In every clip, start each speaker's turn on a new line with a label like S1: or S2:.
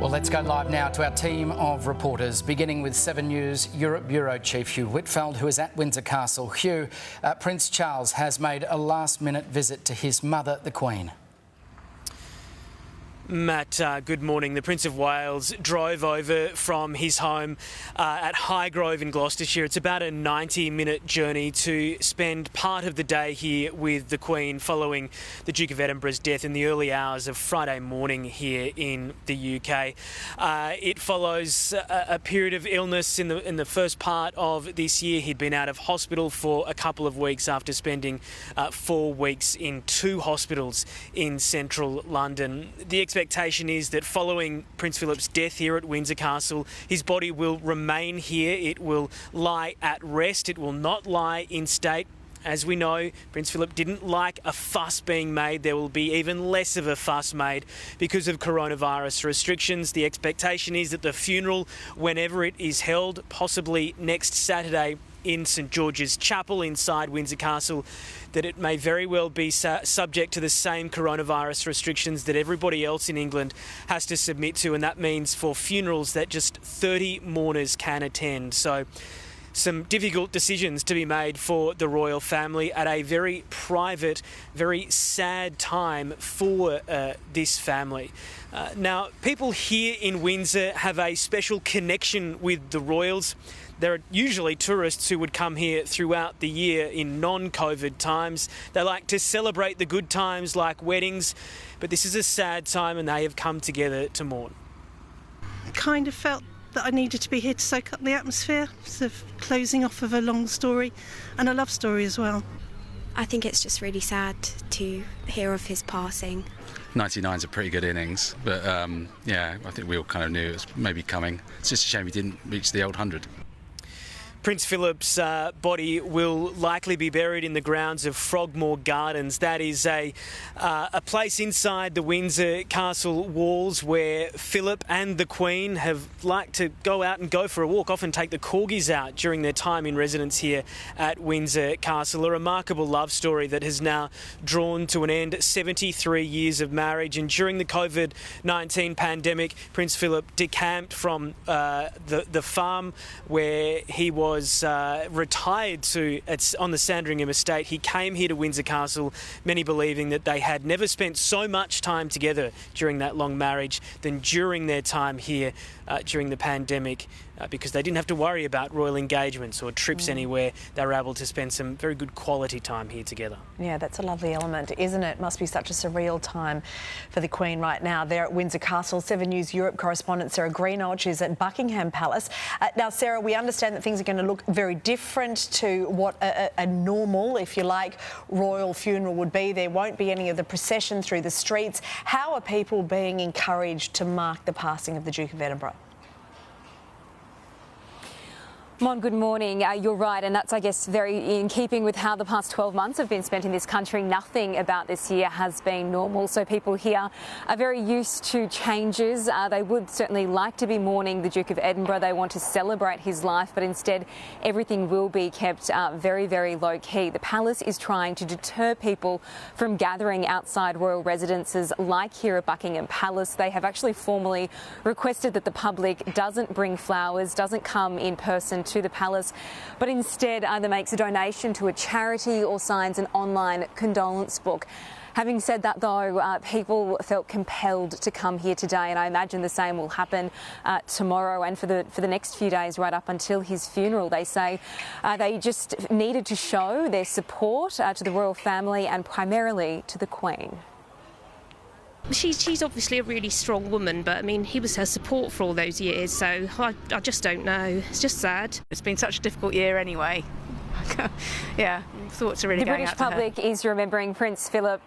S1: Well, let's go live now to our team of reporters, beginning with 7 News Europe Bureau Chief Hugh Whitfeld, who is at Windsor Castle. Hugh, Prince Charles has made a last-minute visit to his mother, the Queen.
S2: Matt, good morning. The Prince of Wales drove over from his home at Highgrove in Gloucestershire. It's about a 90-minute journey to spend part of the day here with the Queen following the Duke of Edinburgh's death in the early hours of Friday morning here in the UK. It follows a period of illness in the first part of this year. He'd been out of hospital for a couple of weeks after spending 4 weeks in 2 hospitals in central London. The expectation is that following Prince Philip's death here at Windsor Castle, his body will remain here. It will lie at rest. It will not lie in state. As we know, Prince Philip didn't like a fuss being made. There will be even less of a fuss made because of coronavirus restrictions. The expectation is that the funeral, whenever it is held, possibly next Saturday in St George's Chapel inside Windsor Castle, that it may very well be subject to the same coronavirus restrictions that everybody else in England has to submit to, and that means for funerals that just 30 mourners can attend. So some difficult decisions to be made for the royal family at a very private, very sad time for this family. Now, people here in Windsor have a special connection with the royals. There are usually tourists who would come here throughout the year in non-COVID times. They like to celebrate the good times like weddings, but this is a sad time and they have come together to mourn.
S3: I kind of felt that I needed to be here to soak up the atmosphere, sort of closing off of a long story and a love story as well.
S4: I think it's just really sad to hear of his passing.
S5: 99's a pretty good innings, but yeah, I think we all kind of knew it was maybe coming. It's just a shame he didn't reach the old 100.
S2: Prince Philip's body will likely be buried in the grounds of Frogmore Gardens. That is a place inside the Windsor Castle walls where Philip and the Queen have liked to go out and go for a walk, often take the corgis out during their time in residence here at Windsor Castle. A remarkable love story that has now drawn to an end 73 years of marriage. And during the COVID-19 pandemic, Prince Philip decamped from the farm where he was retired to on the Sandringham estate. He came here to Windsor Castle, many believing that they had never spent so much time together during that long marriage than during their time here during the pandemic, because they didn't have to worry about royal engagements or trips anywhere. They were able to spend some very good quality time here together.
S6: Yeah, that's a lovely element, isn't it? Must be such a surreal time for the Queen right now. There at Windsor Castle, 7 News Europe correspondent Sarah Greenoch is at Buckingham Palace. Now, Sarah, we understand that things are going to look very different to what a normal, if you like, royal funeral would be. There won't be any of the procession through the streets. How are people being encouraged to mark the passing of the Duke of Edinburgh?
S7: Mon, good morning. You're right, and that's, I guess, very in keeping with how the past 12 months have been spent in this country. Nothing about this year has been normal, so people here are very used to changes. They would certainly like to be mourning the Duke of Edinburgh. They want to celebrate his life, but instead everything will be kept very, very low-key. The palace is trying to deter people from gathering outside royal residences like here at Buckingham Palace. They have actually formally requested that the public doesn't bring flowers, doesn't come in person to the palace, but instead either makes a donation to a charity or signs an online condolence book. Having said that, though, people felt compelled to come here today, and I imagine the same will happen tomorrow and for the next few days right up until his funeral. They say they just needed to show their support to the royal family and primarily to the Queen.
S8: She's obviously a really strong woman, but I mean, he was her support for all those years, so I just don't know. It's just sad.
S9: It's been such a difficult year anyway. Yeah, thoughts are really going out to her.
S7: The British public is remembering Prince Philip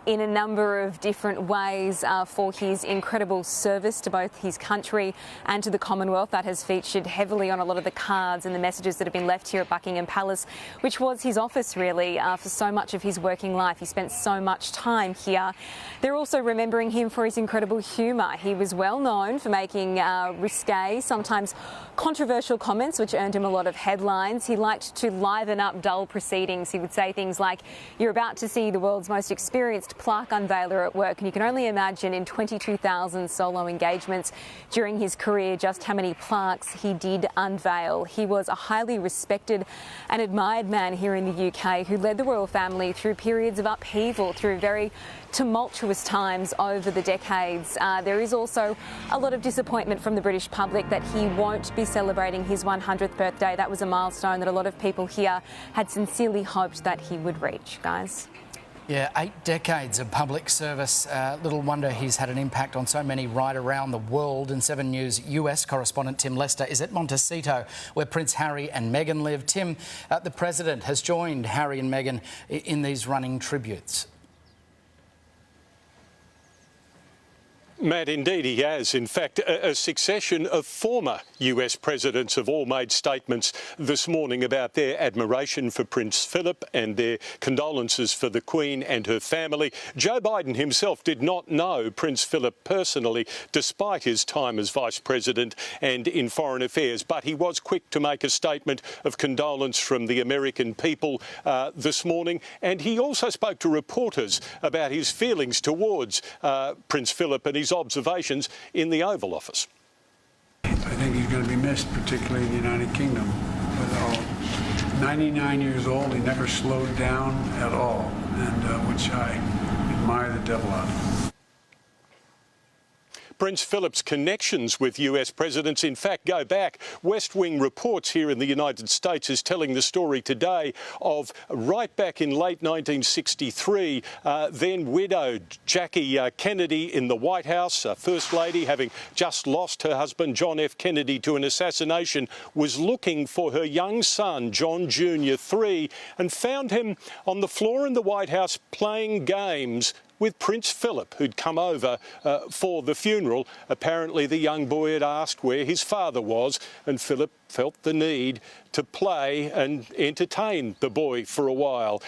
S7: in a number of different ways for his incredible service to both his country and to the Commonwealth. That has featured heavily on a lot of the cards and the messages that have been left here at Buckingham Palace, which was his office really for so much of his working life. He spent so much time here. They're also remembering him for his incredible humour. He was well known for making risque, sometimes controversial comments, which earned him a lot of headlines. He liked to liven up dull proceedings. He would say things like, "You're about to see the world's most experienced first plaque unveiler at work, and you can only imagine in 22,000 solo engagements during his career just how many plaques he did unveil. He was a highly respected and admired man here in the UK who led the royal family through periods of upheaval, through very tumultuous times over the decades. There is also a lot of disappointment from the British public that he won't be celebrating his 100th birthday. That was a milestone that a lot of people here had sincerely hoped that he would reach, guys.
S1: Yeah, 8 decades of public service. Little wonder he's had an impact on so many right around the world. And 7 News US correspondent Tim Lester is at Montecito, where Prince Harry and Meghan live. Tim, the President has joined Harry and Meghan in these running tributes.
S10: Matt, indeed he has. In fact, a succession of former US presidents have all made statements this morning about their admiration for Prince Philip and their condolences for the Queen and her family. Joe Biden himself did not know Prince Philip personally, despite his time as Vice President and in foreign affairs, but he was quick to make a statement of condolence from the American people this morning. And he also spoke to reporters about his feelings towards Prince Philip and his observations in the Oval Office.
S11: I think he's going to be missed, particularly in the United Kingdom. But 99 years old, he never slowed down at all, and which I admire the devil out of.
S10: Prince Philip's connections with US presidents, in fact, go back. West Wing Reports here in the United States is telling the story today of right back in late 1963, then widowed Jackie Kennedy in the White House, First Lady, having just lost her husband John F. Kennedy to an assassination, was looking for her young son, John Jr. 3, and found him on the floor in the White House playing games with Prince Philip, who'd come over for the funeral. Apparently the young boy had asked where his father was, and Philip felt the need to play and entertain the boy for a while.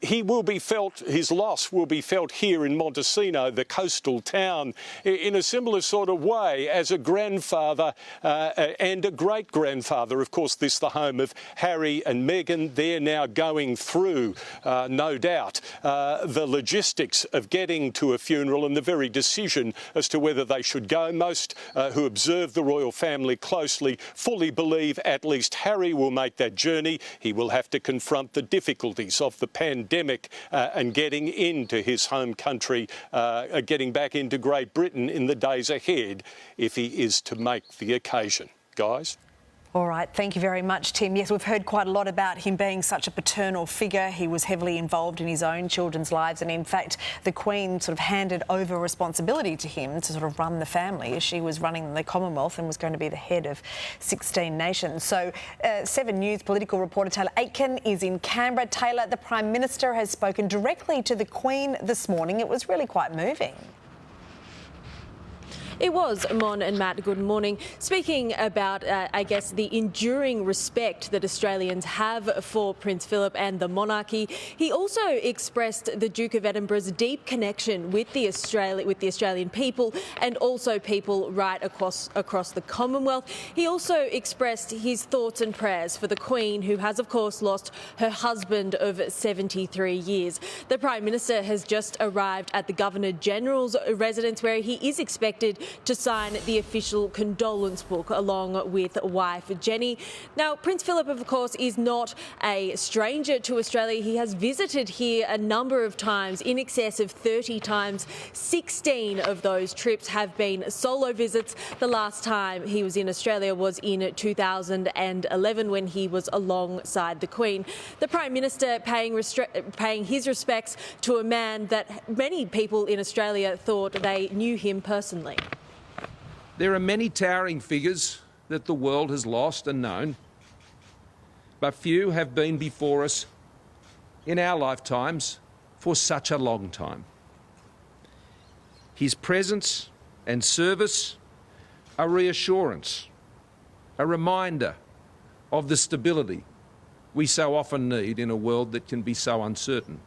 S10: His loss will be felt here in Montecito, the coastal town, in a similar sort of way as a grandfather and a great-grandfather. Of course, this the home of Harry and Meghan. They're now going through, no doubt, the logistics of getting to a funeral and the very decision as to whether they should go. Most who observe the royal family closely fully believe at least Harry will make that journey. He will have to confront the difficulties of the pandemic and getting into his home country, getting back into Great Britain in the days ahead if he is to make the occasion. Guys?
S6: All right, thank you very much, Tim. Yes, we've heard quite a lot about him being such a paternal figure. He was heavily involved in his own children's lives, and in fact, the Queen sort of handed over responsibility to him to sort of run the family as she was running the Commonwealth and was going to be the head of 16 nations. So 7 News political reporter Taylor Aitken is in Canberra. Taylor, the Prime Minister has spoken directly to the Queen this morning. It was really quite moving.
S12: It was, Mon and Matt, good morning. Speaking about, I guess, the enduring respect that Australians have for Prince Philip and the monarchy, he also expressed the Duke of Edinburgh's deep connection with the Australian people and also people right across the Commonwealth. He also expressed his thoughts and prayers for the Queen, who has, of course, lost her husband of 73 years. The Prime Minister has just arrived at the Governor-General's residence, where he is expected to sign the official condolence book along with wife Jenny. Now, Prince Philip, of course, is not a stranger to Australia. He has visited here a number of times, in excess of 30 times. 16 of those trips have been solo visits. The last time he was in Australia was in 2011 when he was alongside the Queen. The Prime Minister paying his respects to a man that many people in Australia thought they knew him personally.
S13: There are many towering figures that the world has lost and known, but few have been before us in our lifetimes for such a long time. His presence and service are reassurance, a reminder of the stability we so often need in a world that can be so uncertain.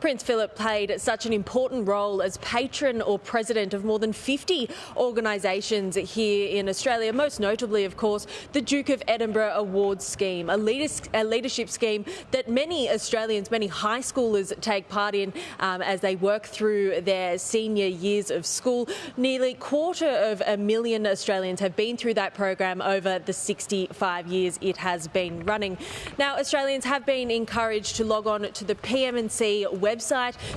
S12: Prince Philip played such an important role as patron or president of more than 50 organisations here in Australia, most notably, of course, the Duke of Edinburgh Awards scheme, a leadership scheme that many Australians, many high schoolers take part in as they work through their senior years of school. Nearly 250,000 Australians have been through that program over the 65 years it has been running. Now, Australians have been encouraged to log on to the PM&C website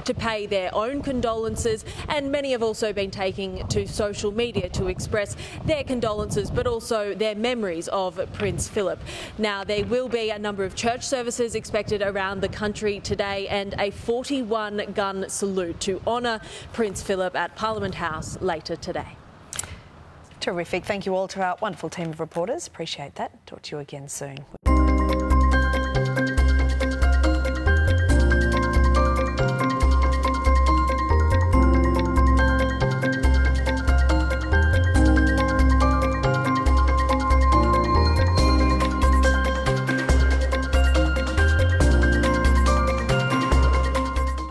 S12: to pay their own condolences, and many have also been taking to social media to express their condolences but also their memories of Prince Philip. Now, there will be a number of church services expected around the country today and a 41-gun salute to honour Prince Philip at Parliament House later today.
S6: Terrific. Thank you all to our wonderful team of reporters. Appreciate that. Talk to you again soon.